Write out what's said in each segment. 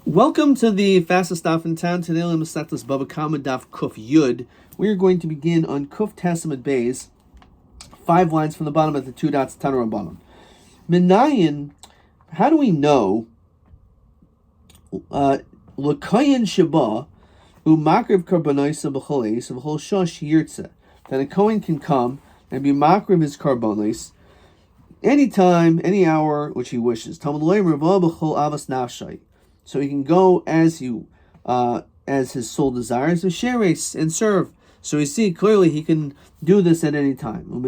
Welcome to the fastest daf in town. Today, I'm Bava Kama daf Kuf Yud. We are going to begin on Kuf Testament Bays, 5 lines from the bottom at the 2 dots, Tanur on bottom. Minayin, how do we know Lakayin Shaba Umakriv Karbonaisa B'choleis V'chol Shosh Yirtze, that a Kohen can come and be makriv his karbonis anytime, any hour which he wishes. Talmud Leim Rabba B'chol Avas Nafshai. So he can go as his soul desires, and sheres and serve. So we see clearly he can do this at any time. How do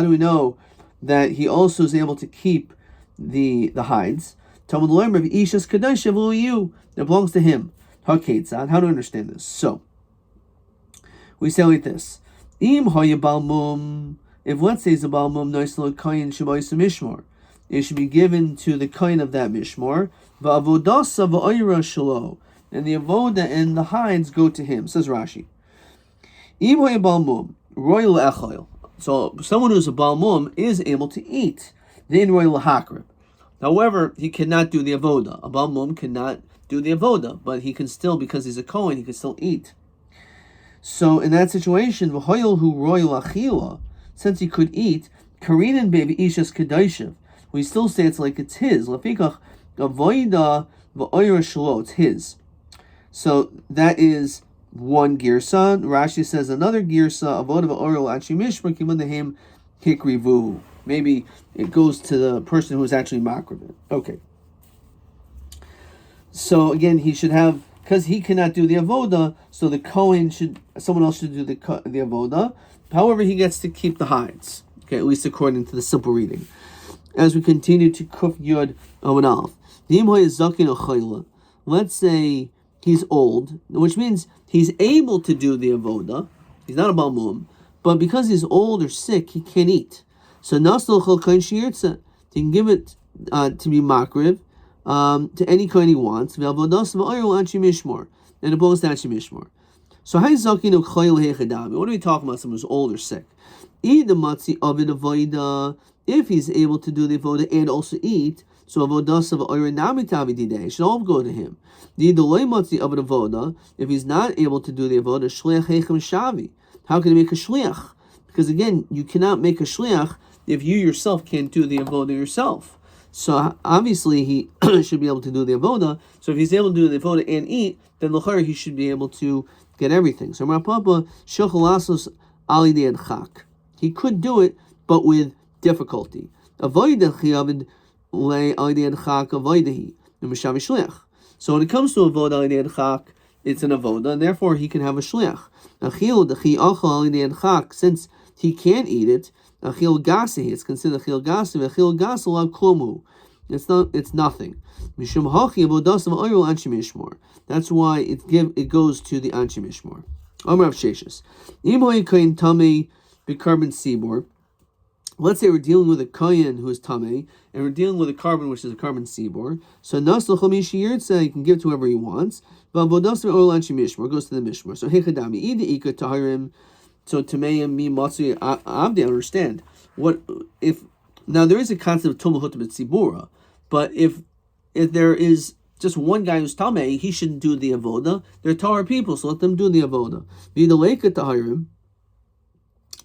we know that he also is able to keep the hides? Talmud learn of Ishas Kadesha that belongs to him. How do we understand this? So we say like this: if let's say it's a balmum noislo kayin shabayis mishmor, it should be given to the kain of that mishmor. Va'avodasa va'ayra shalo, and the avoda and the hides go to him. Says Rashi. Im hoya balmum royal echol. So someone who's a balmum is able to eat the in royal hakrib. However, he cannot do the avoda. A balmum cannot do the avoda, but he can still, because he's a kohen, he can still eat. So in that situation, v'hoyel hu royal achila, since he could eat, karinin bev ishas kedoshev, we still say it's like it's his. Lafikach avoida v'oyra shelo, it's his. So that is one girsa. Rashi says another girsa, avoda v'oyra l'anshi mishmar kimunahim hikrivu. Maybe it goes to the person who is actually makriv. Okay. So again, he should have, because he cannot do the avoda, so the kohen someone else should do the avoda. However, he gets to keep the hides. Okay, at least according to the simple reading. As we continue to Kuf Yud Aleph. Let's say he's old, which means he's able to do the avoda. He's not a balmum, but because he's old or sick, he can't eat. So Nasl Chol Kain Shirtze, he can give it to be makriv to any kind he wants. And it belongs to Anshi Mishmor. So what are we talking about? Someone who's old or sick. If he's able to do the avoda and also eat, so it should all go to him. If he's not able to do the avoda, how can he make a shliach? Because again, you cannot make a shliach if you yourself can't do the avoda yourself. So obviously he should be able to do the avoda. So if he's able to do the avoda and eat, then l'chayr he should be able to get everything. So he could do it, but with difficulty. So when it comes to avoda al chak, it's an avoda, and therefore he can have a shliach. Since he can't eat it, it's considered achil gasi. It's nothing. That's why it goes to the Anshi Mishmor. Amar Sheshes. Let's say we're dealing with a kohen who is tamei, and we're dealing with a carbon which is a carbon sibor. So nasl chamishi yirtze, he can give it to whoever he wants. V'avodas ve'ol anshi mishmor, goes to the mishmor. So hechadami ida ika tahirim. So tameim mi matzi abdi. I understand what if now there is a concept of tumah hutabit sibura, but if there is just one guy who's tamei, he shouldn't do the avoda. They're tahar people, so let them do the avoda. V'ida leika tahirim.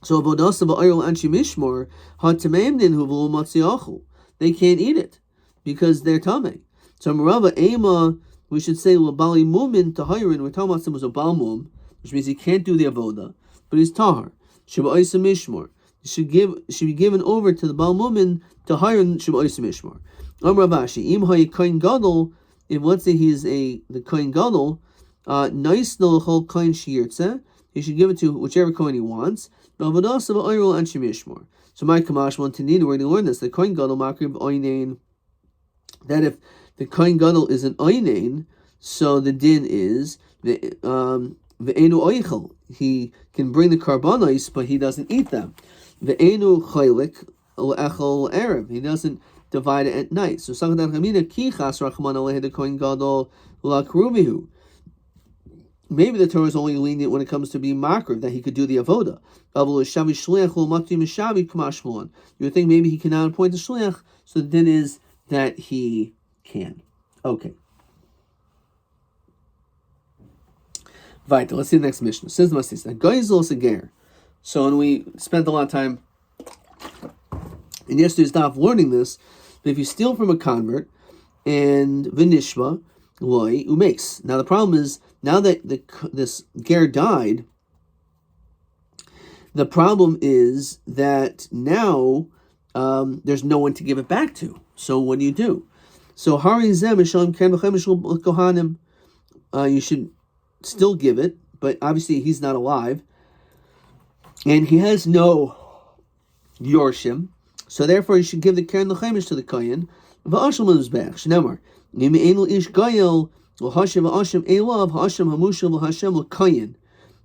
So avodas v'ayil anshi mishmor hatameim din hu v'lo matziachul. They can't eat it because they're tamei. So Marava ema, we should say l'bali mumin tahirin. We're talking about someone who's a balmum, which means he can't do the avoda, but he's tahar. Sheba'isa mishmor. Should be given over to the balmumin tahirin sheba'isa mishmor. Ravashi im hay kain gadol. If let's say he's the kain gadol, nice no chol kain shirtze, he should give it to whichever kohen he wants. So my kamash want to need, we're going to learn this. The kohen gadol makrib oinain. That if the kohen gadol is an oinain, so the din is the enu oichel. He can bring the karbonos, but he doesn't eat them. The enu chaylik echel erev. He doesn't divide it at night. So sakhadan chamina kichas rachman aleh the kohen gadol lakruvihu. Maybe the Torah is only lenient when it comes to being makriv, that he could do the avoda. You would think maybe he cannot appoint a shliach, so the din is that he can. Okay. Weiter. Let's see the next mission. Says the Masis. Goizel Seger. So when we spent a lot of time in yesterday's daf learning this, that if you steal from a convert and v'nishma loy umes. Now the problem is, now that this ger died, the problem is that now there's no one to give it back to. So what do? So you should still give it, but obviously he's not alive, and he has no yorshim. So therefore, you should give the keren l'chaimish to the kohen. V'asham l'mizbech. Shnemar. Nimi enel ish gayel l'hashem v'asham elav ha'asham hamushel v'hashem l'kohen.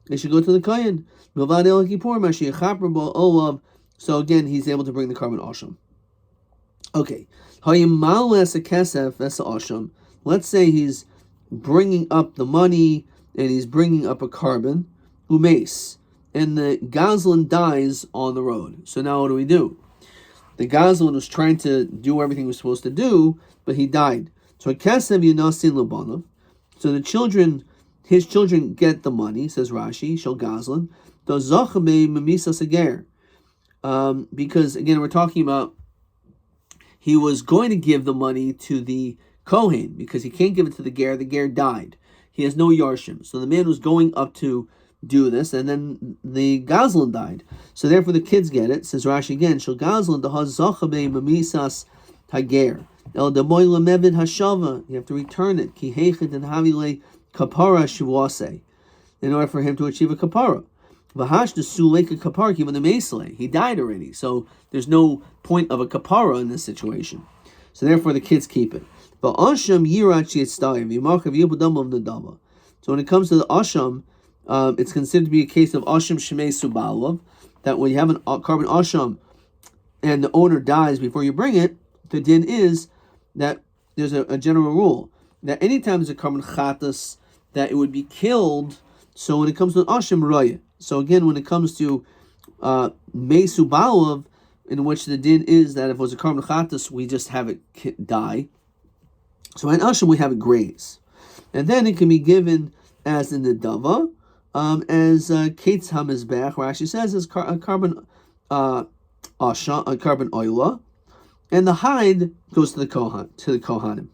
They should go to the kohen. Milvad el kippur mashi yechaper bo olav. So again, he's able to bring the carbon asham. Okay. Hayimal es a kesef es a asham. Let's say he's bringing up the money and he's bringing up a carbon umes, and the gazlan dies on the road. So now what do? The gazlan was trying to do everything he was supposed to do, but he died. So kesev yunasin lebanov. So the children, his children, get the money. Says Rashi, shel gazlan. Because again, we're talking about he was going to give the money to the Kohen because he can't give it to the ger. The ger died. He has no yarshim. So the man was going up to do this, and then the gazlan died. So therefore the kids get it. Says Rashi again, shel gazlan dahazachabe mamisas hager el demoy lemevid hashava. You have to return it. Ki hechid and havile kapara shivase, in order for him to achieve a kapara. Vahash the suleka kapara given the mesle. He died already, so there's no point of a kapara in this situation. So therefore the kids keep it. But asham yirachi etstayim yimachav yibudam of nadava. So when it comes to the asham, it's considered to be a case of asham shemei subalav, that when you have a carbon asham and the owner dies before you bring it, the din is that there's a general rule that anytime there's a carbon chatas, that it would be killed. So when it comes to asham raya, so again when it comes to mei subalav, in which the din is that if it was a carbon chatas, we just have it die. So in asham we have it graze, and then it can be given as in the dava, as kates hamizbech. Rashi says as a carbon asha, a carbon oila, and the hide goes to the kohanim.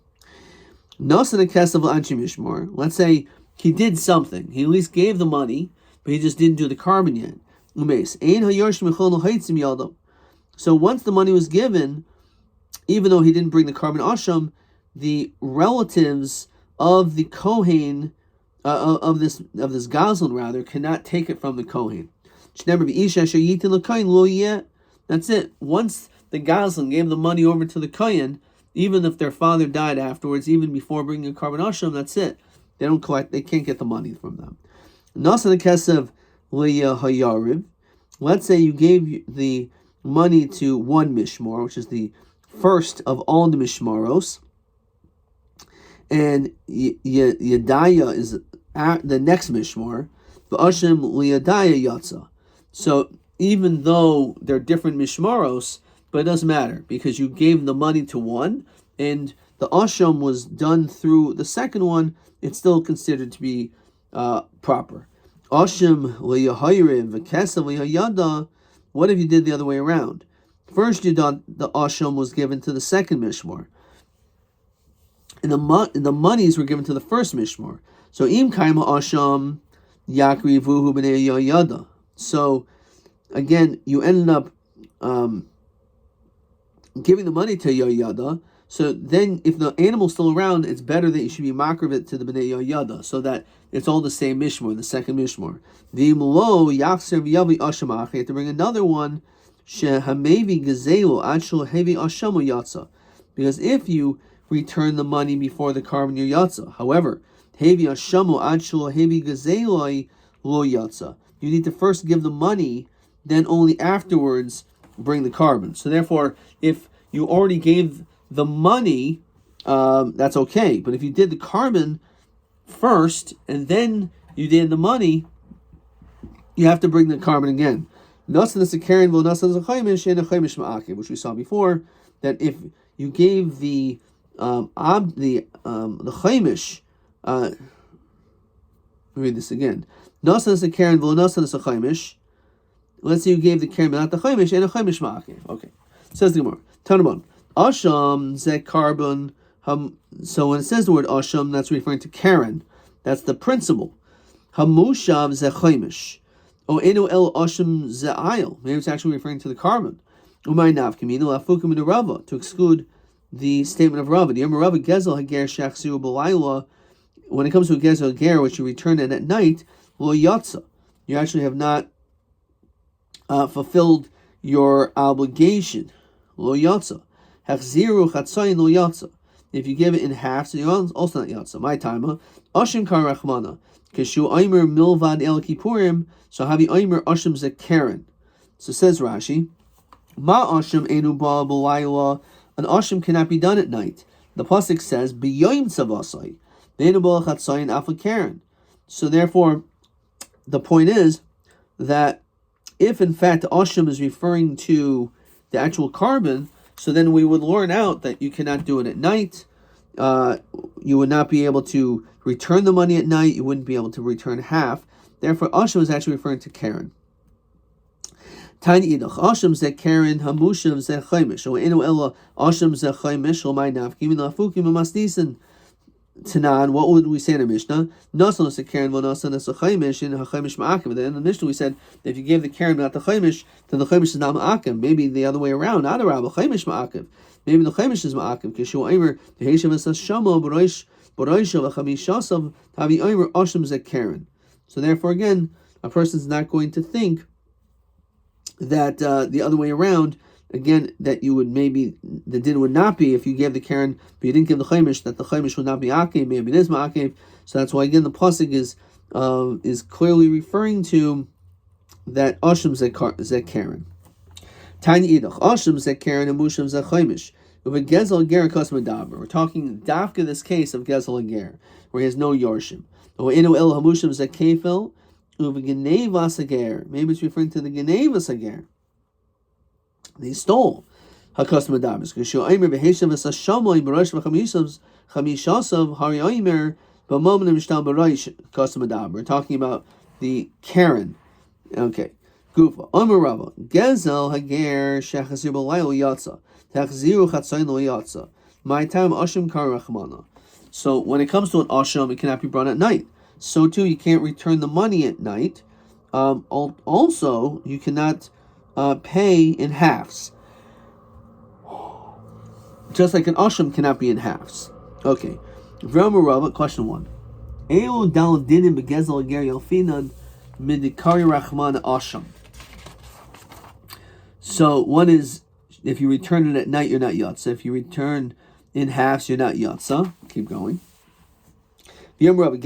Nosan a kesav l'anshim yishmor. Let's say he did something. He at least gave the money, but he just didn't do the carbon yet. Umes ein hayorshim yichol l'haitzim yadam. So once the money was given, even though he didn't bring the carbon asham, the relatives of the kohen of this gazlan rather cannot take it from the kohen. That's it. Once the gazlan gave the money over to the kohen, even if their father died afterwards, even before bringing a carbon asham, that's it. They don't collect. They can't get the money from them. Nasa the kesev liya hayariv. Let's say you gave the money to one mishmar, which is the first of all the mishmaros, and Yedaya is the next mishmar, but Ashim liyadaya yatsa. So even though they're different mishmaros, but it doesn't matter because you gave the money to one, and the Asham was done through the second one. It's still considered to be proper. Ashim liyahayriv v'kesav liyayada. What if you did the other way around? First, you done the asham was given to the second mishmar, and the monies were given to the first mishmar. So im kaima asham yakri vuhu b'nei yada. So again, you ended up giving the money to yada. So then, if the animal's still around, it's better that you should be makriv it to the b'nei yada, so that it's all the same mishmar, the second mishmar. V'im lo yachser v'yavi asham achi. You have to bring another one. Shehamevi gazelu achul hevi ashamu yatsa. Because if you return the money before the carbon your yatsa, however, hevi ashamu achul hevi gazelu lo yatsa. You need to first give the money, then only afterwards bring the carbon. So therefore, if you already gave the money, that's okay. But if you did the carbon first and then you did the money, you have to bring the carbon again. Which we saw before, that if you gave the chaimish. Read this again. Nasan a keren v'lo nasan a chaimish. Let's say you gave the keren, but not the chaimish, and a chaimish ma'akev. Okay. Says the Gemara. Tanabon. Asham ze carbon. So when it says the word asham, that's referring to keren. That's the principle. Hamushav ze chaimish. O enu el asham ze ayil. Maybe it's actually referring to the carbon. Umay nav kamino lafukim in the Rava, to exclude the statement of Rava. The Yom Rava gezel hager shachziu b'layla. When it comes to a gezel hager, which you return it at night, lo yatsa. You actually have not fulfilled your obligation. Lo yatsa. Hachziru chatzayin lo yatsa. If you give it in half, so you're also not yatsa. My timer. Ashim kar rachmana. Kishu aimer milvad el kippurim. So havi aimer ashim ze keren. So says Rashi. Ma ashim enu ba b'layla. An ashim cannot be done at night. The pasuk says b'yoyim tzavasai. Enu ba chatzayin afa keren. So therefore, the point is that if in fact ashim is referring to the actual carbon, so then we would learn out that you cannot do it at night. You would not be able to return the money at night. You wouldn't be able to return half. Therefore, ashim is actually referring to keren. Tiny idach ashim ze keren hamushav ze chaimish. O enu ella ashim ze chaimish. O my nafkim lafukim amasdisen. Tanan, what would we say in the Mishnah? Nasan is a keren, well nasan is a chaimish, and a chaimish ma'akim. Then in the Mishnah we said that if you give the keren not the chaimish, then the chaimish is not ma'akim. Maybe the other way around, not a rabbi, chaimish ma'akim. Maybe the chaimish is ma'akim. Kishu aimer the heishav is a shama b'roish v'chamishasav tavi aimer ashim ze keren. So therefore, again, a person's not going to think that the other way around. Again, that you would maybe, the din would not be if you gave the keren, but you didn't give the chaimish, that the chaimish would not be akev, maybe it is ma'akev. So that's why, again, the pasuk is clearly referring to that ashim ze keren. Tiny idach, ashim ze keren and mushim ze chaimish. With a gezel ger kas medaber. We're talking dafka this case of gezel ger, where he has no yarshim. Or inu el hamushim ze kefil, uv geneva sager. Maybe it's referring to the geneva sager. They stole hakas medabers. Kishu aimer beheshav es hashamoy b'rosh v'chamishasav hari aimer b'momen mishtal b'rosh hakas medaber. We're talking about the keren. Okay. Gufa. Omer Rava. Gezel hager shechazir b'laylo yatsa. Tachziru chatzayin lo yatsa. My time ashim kar rachmana. So when it comes to an asham, it cannot be brought at night. So too, you can't return the money at night. Also, you cannot pay in halves. Just like an asham cannot be in halves. Okay. Rava, question 1. Eo dal dinim begezel ger yalfinan midikari rachman asham. So one is, if you return it at night, you're not yatsa. If you return in halves, you're not yatsa. Keep going. Every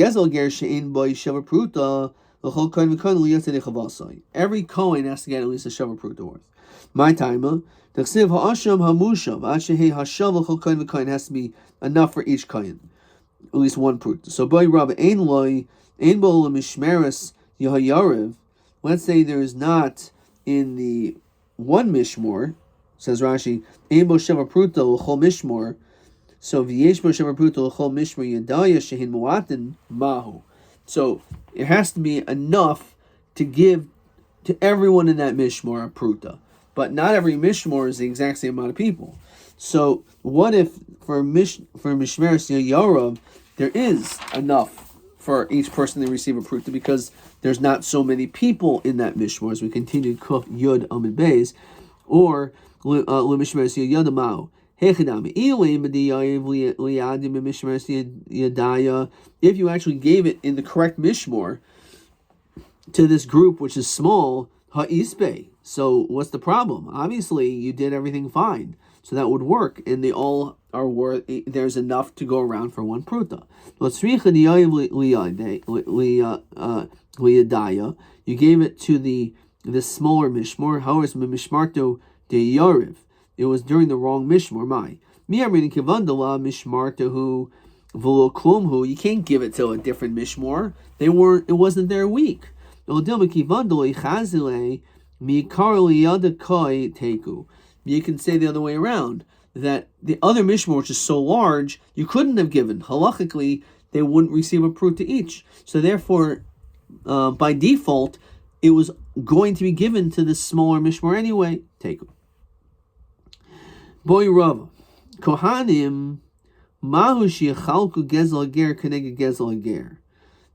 coin has to get at least a shavar pruta worth. My timer, the chsiv ha'asham hamushav ashehe hashav l'chol koin v'koin has to be enough for each koin, at least one pruta. So by Rabbi ein loy ein bo lemishmeres yahayariv. Let's say there is not in the one mishmor. Says Rashi ein bo shavar pruta l'chol mishmor. So v'yesh bo shavar pruta l'chol mishmor yadaya shehin muatin mahu. So it has to be enough to give to everyone in that mishmor a pruta, but not every mishmor is the exact same amount of people. So what if for mishmeres yarav there is enough for each person to receive a pruta because there's not so many people in that mishmor, as we continue kuf yud amid beis, or lemishmeres yadamau. If you actually gave it in the correct mishmor to this group, which is small, ha'isbe. So what's the problem? Obviously, you did everything fine, so that would work, and they all are worth. There's enough to go around for one pruta. You gave it to the smaller mishmor. However, mishmarto de yariv. It was during the wrong mishmor. You can't give it to a different mishmor. It wasn't their week. You can say the other way around. that the other mishmor, which is so large, you couldn't have given. Halachically, they wouldn't receive a prut to each. So therefore, by default, it was going to be given to this smaller mishmor anyway. Take them. Boy Rav, Kohanim, Mahu Shiachalku Gezel Ger Keneged Gezel Ger.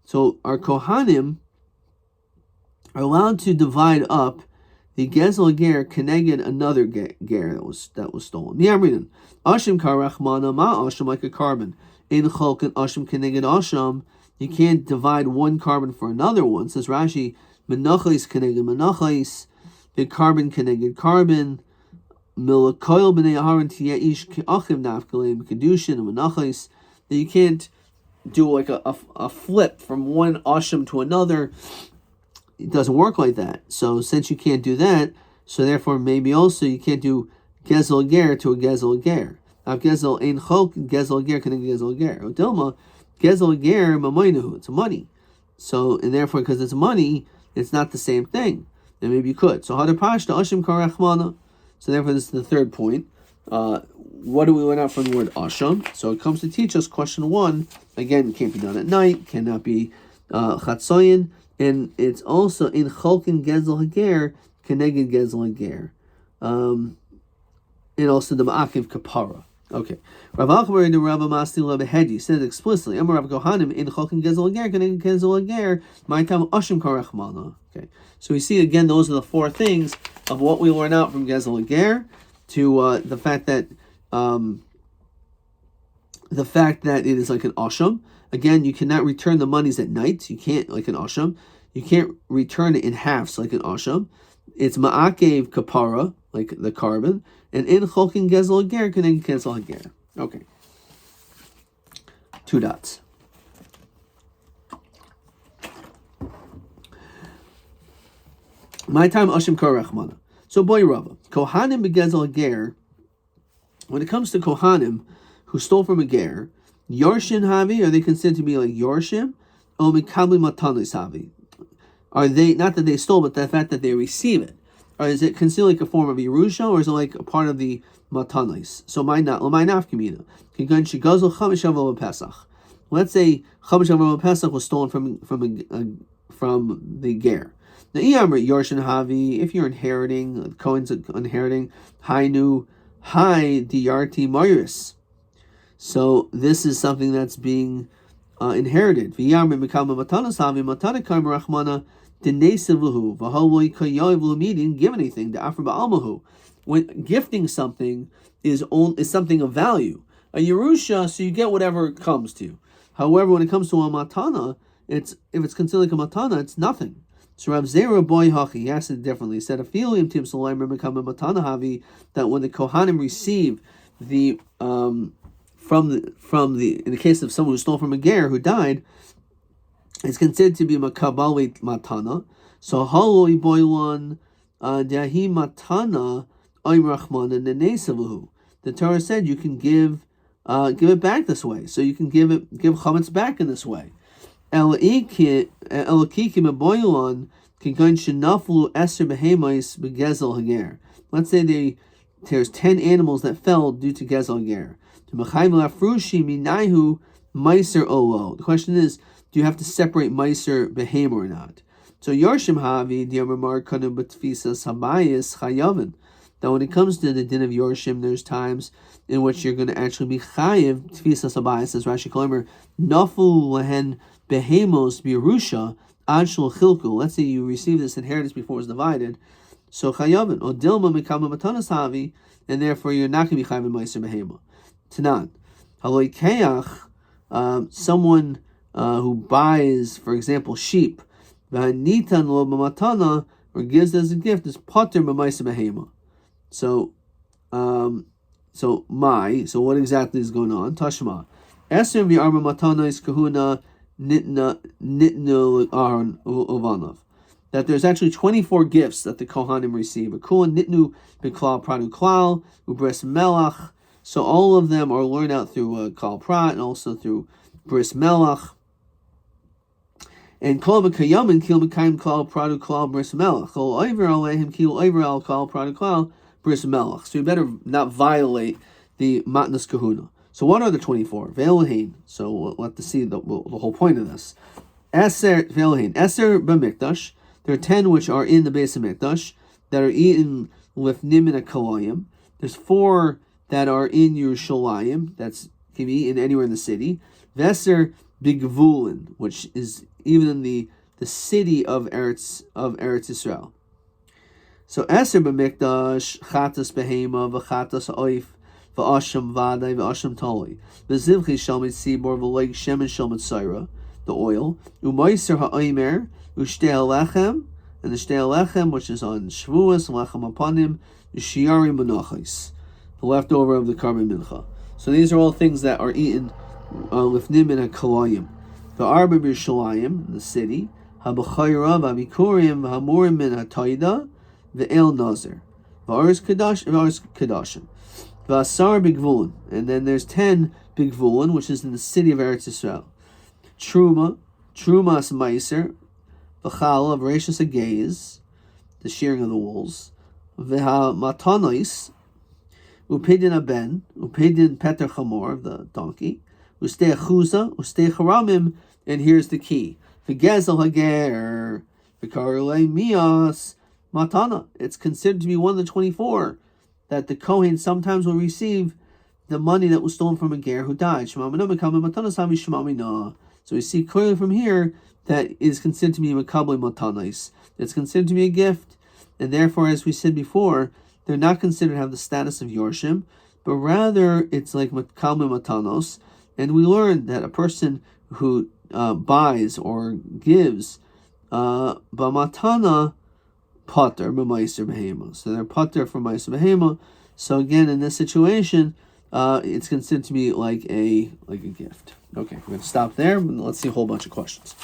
So our Kohanim are allowed to divide up the Gezel Ger Keneged another ger that was stolen. Miyamrinan, Ashim Karachmana Ma Ashim, like a carbon. In Cholkin Ashim Keneged Asham, you can't divide one carbon for another one. Says Rashi, Menachais Keneged Menachais, the carbon Keneged carbon. Milakoil b'nei Aharon tiyeish ke'achim nafkalim kedushin and menachos. That you can't do like a flip from one asham to another. It doesn't work like that. So since you can't do that, so therefore maybe also you can't do gezel ger to a gezel ger. Now gezel ein chok gezel ger can gezel ger. Dilma gezel ger mamaynahu. It's money. So and therefore because it's money, it's not the same thing. Then maybe you could. So hadar pashta ashim karachmana. So therefore, this is the third point. What do we learn out from the word asham? So it comes to teach us question 1. Again, can't be done at night, cannot be chatzoyin, and it's also in cholkin gezel hager, keneged gezel hager, and also the ma'akiv kapara. Okay. Rav Achbar in the Rav Mastil Behedi said explicitly, Amar Rav Kohanim in cholkin gezel hager, keneged gezel hager, my time asham karachmana. Okay. So we see again, those are the 4 things of what we learn out from Gezel Ger, to the fact that it is like an asham. Again, you cannot return the monies at night. You can't like an asham. You can't return it in halves like an asham. It's ma'akev kapara, like the carbon, and in cholkin Gezel Ger can Gezel Ger. Okay. 2 dots. My time Ashim Karachmana. So boy Rava. Kohanim begezel ger. When it comes to Kohanim who stole from a ger, Yarshin Havi, are they considered to be like Yarshim? Or Mikabli Matanis Havi? Are they, not that they stole, but the fact that they receive it? Or is it considered like a form of Yerusha, or is it like a part of the Matanis? So my nafkamina. Let's say Chav Pesach was stolen from the ger. Now, Yarshin Havi, if you're inheriting, the Kohen's inheriting, Hainu, Hai Diyarti Maris. So this is something that's being inherited. V'yamri Mikama Matanas Havi, Matanakam Rachmana, Denesevuhu, Vaholoi Kayoy Vlumi, didn't give anything, the Afra Ba'almahu. When gifting something is something of value. A Yerusha, so you get whatever comes to you. However, when it comes to a Matana, if it's considered like a Matana, it's nothing. So Rav Zera Boy Hachi, he asked it differently. He said, "Afilium Tim Soleimer become a matana havi," that when the Kohanim receive the from the in the case of someone who stole from a ger who died, it's considered to be makabal matana. So haloi boilan dahi matana oim rachmana nenesavuhu. The Torah said you can give it back this way. So you can give chametz back in this way. Let's say there's 10 animals that fell due to gezel ger. The question is, do you have to separate meiser behem or not? So Yarshim Havi that when it comes to the din of Yorshim, there's times in which you're going to actually be chayiv tfisas habayis, as Rashi Kolimer, nafu lehen behemos birusha ad shel chilku. Let's say you receive this inheritance before it's divided, so chayavin or dilma mikama matanas havi, and therefore you're not going to be chayiv meiser behema. Tanan haloi keach, someone who buys, for example, sheep, v'hanitan lo b'matana, or gives as a gift, is pater b'meiser behema. So what exactly is going on? Tashma. Eser v'arba matanos kahuna nitnu aron ovanov. That there's actually 24 gifts that the Kohanim receive. A kuhan nitnu b'klal pradu klal ubris melach. So all of them are learned out through klal prat and also through bris melach. And kol b'kayamin kil b'kayim klal pradu klal bris melach. Kol oiver alehim kil oiver al klal pradu klal bris melach. So you better not violate the matnas kahuna. So what are the 24? Ve'elohein. So we'll have to see the whole point of this. Eser ve'elohein. Eser b'mikdash. There are 10 which are in the base of mikdash that are eaten with nimin kalayim. There's 4 that are in Yerushalayim. That's can be eaten anywhere in the city. Veser bigvulin, which is even in the city of Eretz Yisrael. So Eser b'mikdash chatas behema v'chatas oif v'asham vaday v'asham tali v'zivchi shel mitzibor v'loig shemen shel mitzayra, the oil, u'maiser ha'omer u'shtei halechem, and the shtei halechem, which is on Shavuos, lechem apanim, shiarim benachos, the leftover of the carbon mincha. So these are all things that are eaten with nimin and kalayim. The arba b'Yerushalayim, the city, habachayra v'abikurim v'hamurim min ha'taida v'el nazir v'aris kadashim v'asar bigvulin, and then there's 10 bigvulin, which is in the city of Eretz Yisrael. Trumas meiser v'chala v'reishas ageiz, the shearing of the wolves, v'ha-matanos upedin aben upedin peter chamor, the donkey, ustei achuza ustei charamim, and here's the key: v'gezel hager v'karulei mias matana. It's considered to be one of the 24 that the Kohen sometimes will receive the money that was stolen from a ger who died. So we see clearly from here that is considered to be makabel matanos. It's considered to be a gift, and therefore, as we said before, they're not considered to have the status of yorshim, but rather it's like makabel matanos. And we learned that a person who buys or gives b'matana pater b'maiser behema, so they're pater for maiser behema. So again, in this situation, it's considered to be like a gift. Okay, we're going to stop there. Let's see a whole bunch of questions.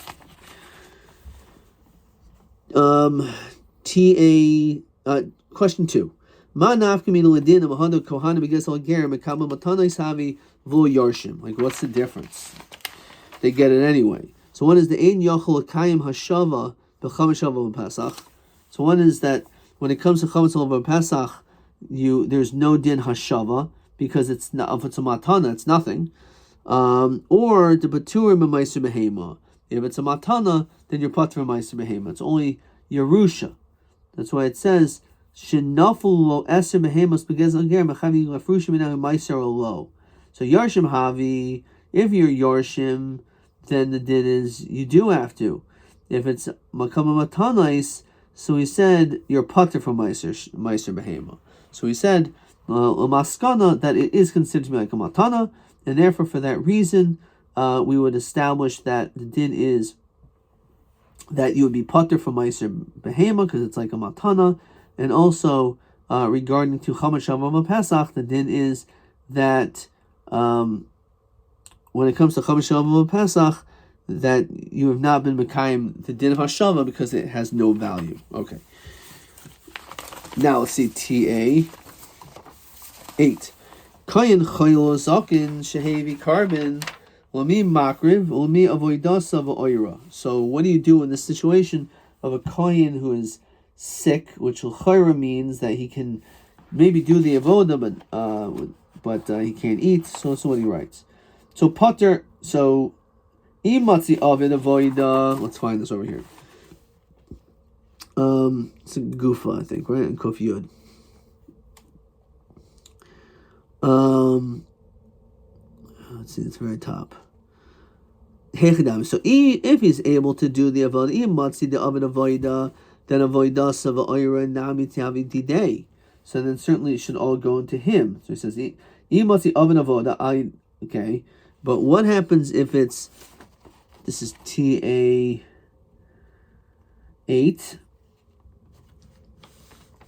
Question 2. Like, what's the difference? They get it anyway. So one is the ein yachol akayim hashava b'chamishav Pesach. So one is that when it comes to chamishav Pesach, there's no din hashava because it's not, if it's a matana, it's nothing. Or the batur b'maiser behema. If it's a matana, then you're patur b'maiser behema. It's only Yerusha. That's why it says shenaful lo eser behemas begezel ger mechavi lefrushim minahu maiser lo. So yarshim havi. If you're yarshim, then the din is you do have to. If it's makama matanais, so he said you're patur from maiser behema. So he said maskana that it is considered to be like a matana, and therefore for that reason we would establish that the din is that you would be patur from maiser behema because it's like a matana, and also regarding to Chametz Shavuot Pesach, the din is that when it comes to Chametz Shavuot Pesach, that you have not been mekayim the din of hashava because it has no value. Okay. Now let's see TA 8. Kayin chaylo zakin shehevi carbon lami makriv lami avoidasa v'oira. So what do you do in this situation of a kohen who is sick, which l'chayra means that he can maybe do the avoda, but he can't eat. So what he writes. So pater. So imatzi avid avoda. Let's find this over here. It's a gufa, I think, right? And kuf yud. Let's see, it's very top. So if he's able to do the avoda, imatzi the avid avoda, then avodah savaira nami tiavi didei. So then certainly it should all go into him. So he says, imatzi avid avoda. Okay, but what happens if it's? This is TA 8.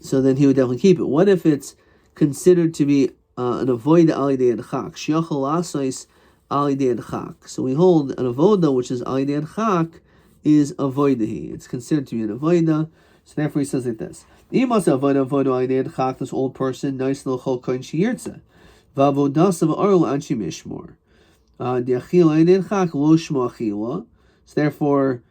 So then he would definitely keep it. What if it's considered to be an avodah alidei adchak? Shiachol asais alidei adchak. So we hold an avodah which is alidei adchak is avoidahi. It's considered to be an avodah. So therefore he says like this. Imas avodah alidei adchak, this old person, nice little chol koin shiyirtza. V'avodas of arul anshi mishmor. Diachil alidei adchak lo shmo achila. So therefore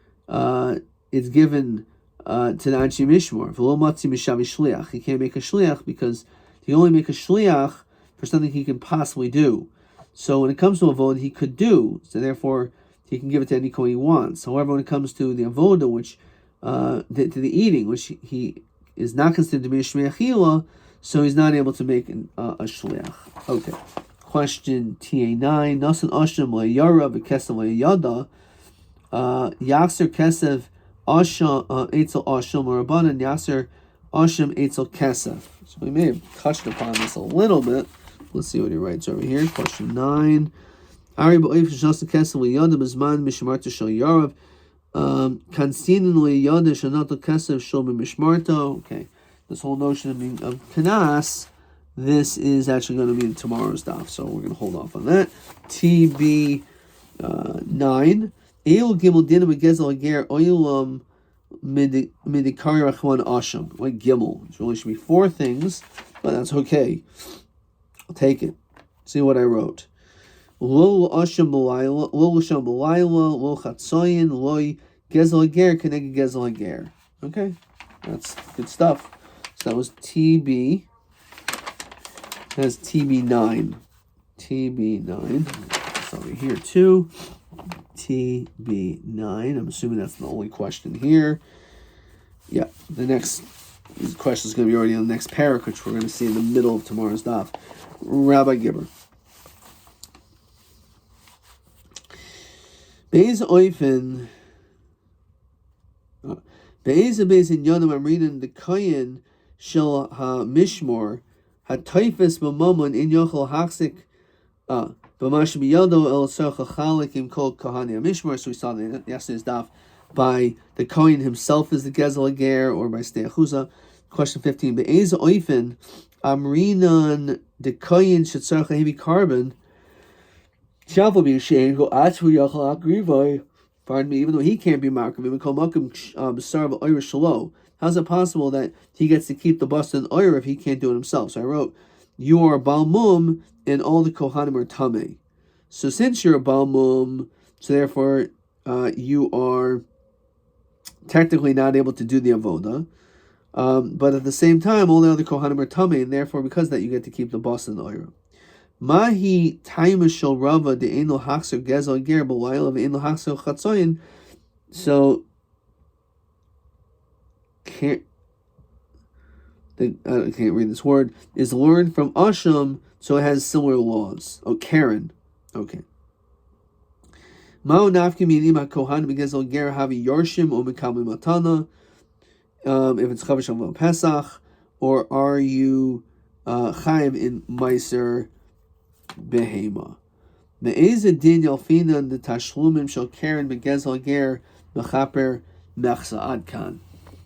it's given to the Anshi Mishmor. V'lo matzi mishavi shliach. He can't make a shliach because he only make a shliach for something he can possibly do. So when it comes to avoda, he could do. So therefore, he can give it to any kohen he wants. However, when it comes to the avoda, which to the eating, which he is not considered to be a shmei achila, so he's not able to make a shliach. Okay. Question TA9. Nasan Asham le'yara v'kesav le'yada. Yaser kesev Asham etzel Asham l'rabanan Yaser Asham etzel kesev. So we may have touched upon this a little bit. Let's see what he writes over here. Question 9. Ari ba'oif sh'shas kesev le'yada b'zman mishmarta shel yarav. Kanstinin le'yada sh'nato kesev shel b'mishmarta. Okay. This whole notion of kanas, this is actually going to be tomorrow's daf, so we're going to hold off on that. TB 9. Eil gimel dinam gezel ger oilam midikari rachman asham. Like gimel. It really should be 4 things, but that's okay. I'll take it. See what I wrote. Lo asham b'layla, lo asham b'layla, lo chatzoyin, lo gezel ger keneged gezel ger. Okay, that's good stuff. So that was TB. That's TB9. TB9. It's over here too. TB9. I'm assuming that's the only question here. Yeah, the next question is going to be already on the next parak, which we're going to see in the middle of tomorrow's daf. Rabbi Gibber. Beis Oifen. Beis in Yonam Amrinan the Koyin Shel HaMishmor HaToifes B'Mamon In Yochel Haksik B'Mash B'Yodo El Tzorcha Chalik Im Kol Kohani HaMishmor. So we saw that yesterday's daf by the Kohen himself is the Gezel Ger, or by Stei Achuza. Question 15. Be'ez Oifen Amrinan the Kohen Shetzorcha Hevi Carbon Shavu B'Yishen Go Atzu Yochel Akrivai. Pardon me, even though he can't be Markov, how's it possible that he gets to keep the bust and oir if he can't do it himself? So I wrote, you are a Balmum and all the Kohanim are Tameh. So since you're a Balmum, so therefore you are technically not able to do the Avoda. But at the same time, all the other Kohanim are Tameh, and therefore because of that you get to keep the bust and oir. Mahi taima shel rava de ein lo hakser gezel ger b'layla ve'ein lo hakser chatzoyin. So I can't read this word. Is learned from Asham, so it has similar laws. Oh, Karen. Okay. Ma'u nafki minim hakohan begezel ger havi yorshim or mekabel matana. If it's chavish on Pesach, or are you chayim in meiser behema? Me'ezeh din yalfinan the tashlumim shel karen begezel ger mechaper mechsa adkan.